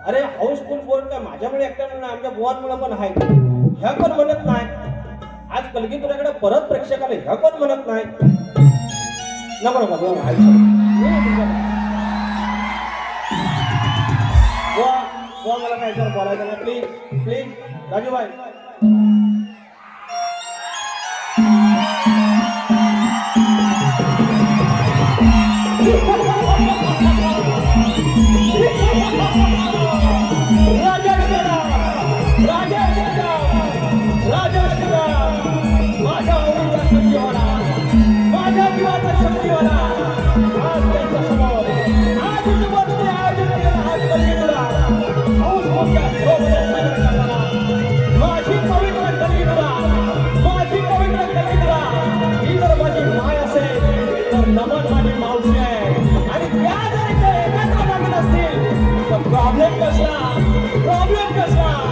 अरे हाऊसफुल बोल का माझ्यामुळे एकट्यामुळे नाही, आमच्या बुवांमुळे पण आहे. ह्या कोण म्हणत नाही. आज कलगी तुझ्याकडे परत प्रेक्षकाला ह्या कोण म्हणत नाही. नको नको बुवा, बुवा मला काय याच्यावर बोलायचं नाही. Please please Rajubhai. प्रॉब्लेम कसला